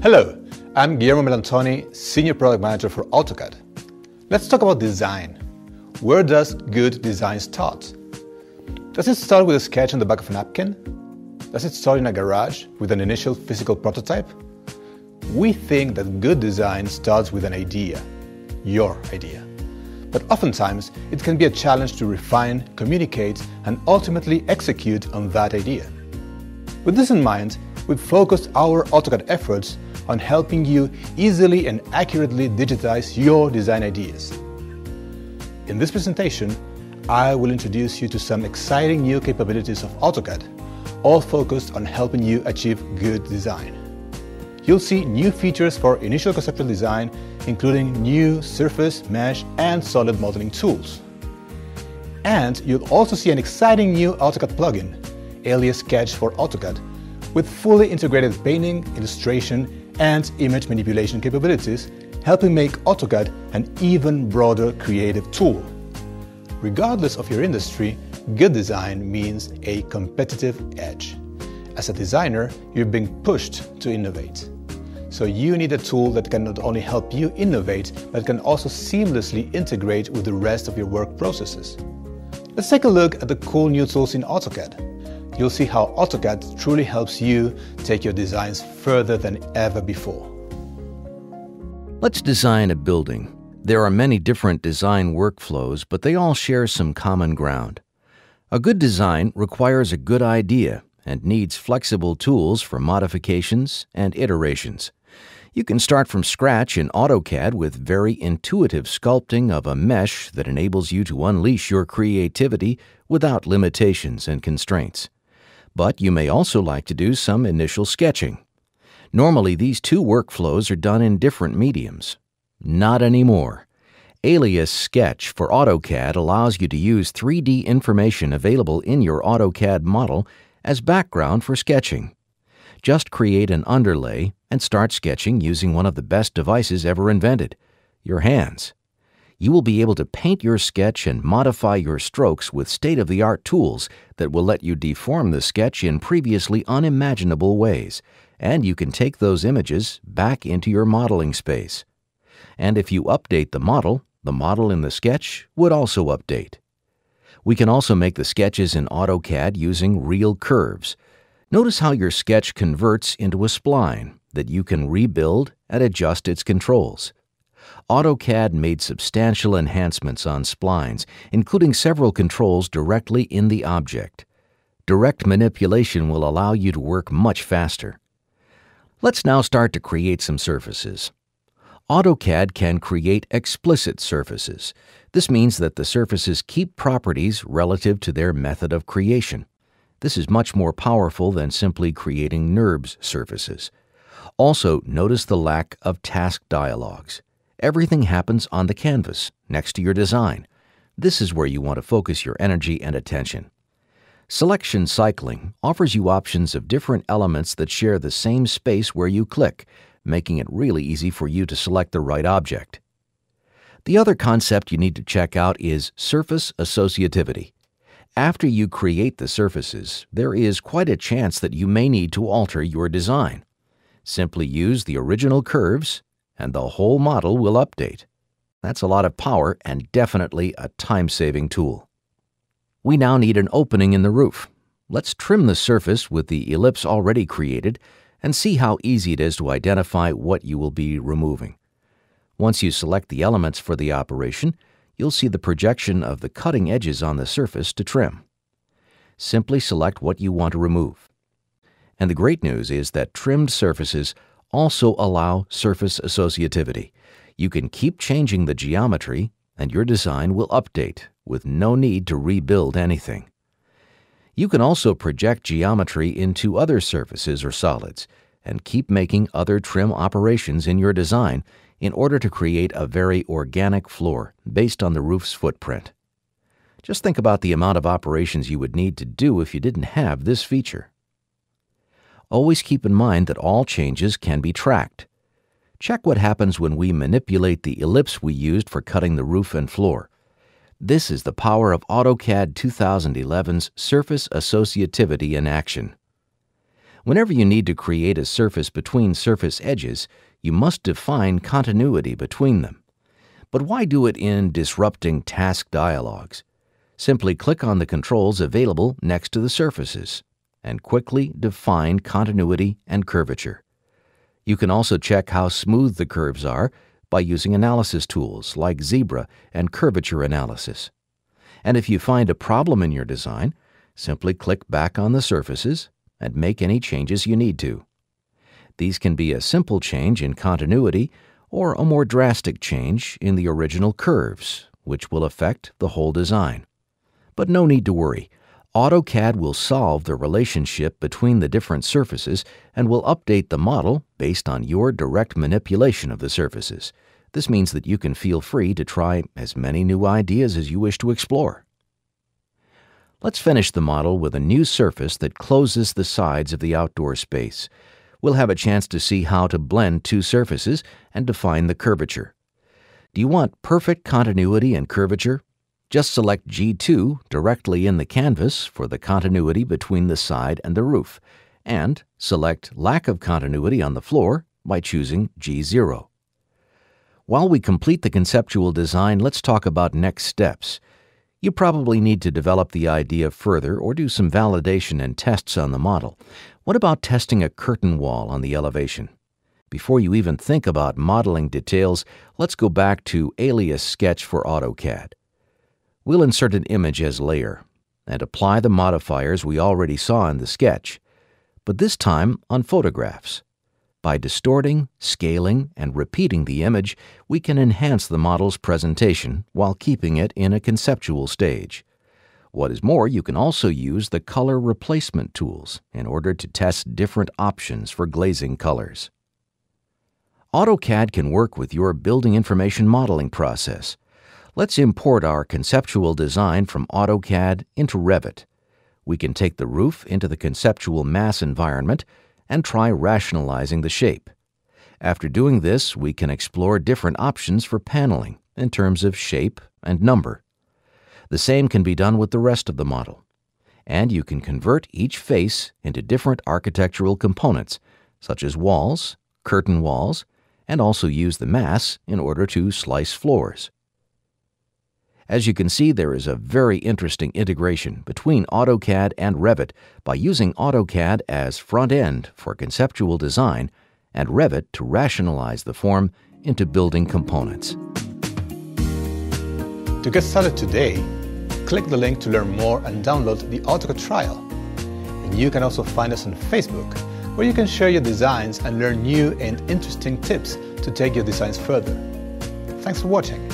Hello, I'm Guillermo Melantoni, Senior Product Manager for AutoCAD. Let's talk about design. Where does good design start? Does it start with a sketch on the back of a napkin? Does it start in a garage with an initial physical prototype? We think that good design starts with an idea, your idea. But oftentimes, it can be a challenge to refine, communicate, and ultimately execute on that idea. With this in mind, we've focused our AutoCAD efforts on helping you easily and accurately digitize your design ideas. In this presentation, I will introduce you to some exciting new capabilities of AutoCAD, all focused on helping you achieve good design. You'll see new features for initial conceptual design, including new surface, mesh, and solid modeling tools. And you'll also see an exciting new AutoCAD plugin, Alias Sketch for AutoCAD, with fully integrated painting, illustration, and image manipulation capabilities, helping make AutoCAD an even broader creative tool. Regardless of your industry, good design means a competitive edge. As a designer, you're being pushed to innovate. So you need a tool that can not only help you innovate, but can also seamlessly integrate with the rest of your work processes. Let's take a look at the cool new tools in AutoCAD. You'll see how AutoCAD truly helps you take your designs further than ever before. Let's design a building. There are many different design workflows, but they all share some common ground. A good design requires a good idea and needs flexible tools for modifications and iterations. You can start from scratch in AutoCAD with very intuitive sculpting of a mesh that enables you to unleash your creativity without limitations and constraints. But you may also like to do some initial sketching. Normally, these two workflows are done in different mediums. Not anymore. Alias Sketch for AutoCAD allows you to use 3D information available in your AutoCAD model as background for sketching. Just create an underlay and start sketching using one of the best devices ever invented, your hands. You will be able to paint your sketch and modify your strokes with state-of-the-art tools that will let you deform the sketch in previously unimaginable ways, and you can take those images back into your modeling space. And if you update the model in the sketch would also update. We can also make the sketches in AutoCAD using real curves. Notice how your sketch converts into a spline that you can rebuild and adjust its controls. AutoCAD made substantial enhancements on splines, including several controls directly in the object. Direct manipulation will allow you to work much faster. Let's now start to create some surfaces. AutoCAD can create explicit surfaces. This means that the surfaces keep properties relative to their method of creation. This is much more powerful than simply creating NURBS surfaces. Also, notice the lack of task dialogues. Everything happens on the canvas, next to your design. This is where you want to focus your energy and attention. Selection cycling offers you options of different elements that share the same space where you click, making it really easy for you to select the right object. The other concept you need to check out is surface associativity. After you create the surfaces, there is quite a chance that you may need to alter your design. Simply use the original curves, and the whole model will update. That's a lot of power and definitely a time-saving tool. We now need an opening in the roof. Let's trim the surface with the ellipse already created and see how easy it is to identify what you will be removing. Once you select the elements for the operation, you'll see the projection of the cutting edges on the surface to trim. Simply select what you want to remove. And the great news is that trimmed surfaces also allow surface associativity. You can keep changing the geometry and your design will update with no need to rebuild anything. You can also project geometry into other surfaces or solids and keep making other trim operations in your design in order to create a very organic floor based on the roof's footprint. Just think about the amount of operations you would need to do if you didn't have this feature. Always keep in mind that all changes can be tracked. Check what happens when we manipulate the ellipse we used for cutting the roof and floor. This is the power of AutoCAD 2011's surface associativity in action. Whenever you need to create a surface between surface edges, you must define continuity between them. But why do it in disrupting task dialogues? Simply click on the controls available next to the surfaces and quickly define continuity and curvature. You can also check how smooth the curves are by using analysis tools like zebra and curvature analysis. And if you find a problem in your design, simply click back on the surfaces and make any changes you need to. These can be a simple change in continuity or a more drastic change in the original curves, which will affect the whole design. But no need to worry. AutoCAD will solve the relationship between the different surfaces and will update the model based on your direct manipulation of the surfaces. This means that you can feel free to try as many new ideas as you wish to explore. Let's finish the model with a new surface that closes the sides of the outdoor space. We'll have a chance to see how to blend two surfaces and define the curvature. Do you want perfect continuity and curvature? Just select G2 directly in the canvas for the continuity between the side and the roof, and select Lack of Continuity on the floor by choosing G0. While we complete the conceptual design, let's talk about next steps. You probably need to develop the idea further or do some validation and tests on the model. What about testing a curtain wall on the elevation? Before you even think about modeling details, let's go back to Alias Sketch for AutoCAD. We'll insert an image as layer and apply the modifiers we already saw in the sketch, but this time on photographs. By distorting, scaling, and repeating the image, we can enhance the model's presentation while keeping it in a conceptual stage. What is more, you can also use the color replacement tools in order to test different options for glazing colors. AutoCAD can work with your building information modeling process. Let's import our conceptual design from AutoCAD into Revit. We can take the roof into the conceptual mass environment and try rationalizing the shape. After doing this, we can explore different options for paneling in terms of shape and number. The same can be done with the rest of the model. And you can convert each face into different architectural components, such as walls, curtain walls, and also use the mass in order to slice floors. As you can see, there is a very interesting integration between AutoCAD and Revit by using AutoCAD as front end for conceptual design and Revit to rationalize the form into building components. To get started today, click the link to learn more and download the AutoCAD trial. And you can also find us on Facebook, where you can share your designs and learn new and interesting tips to take your designs further. Thanks for watching.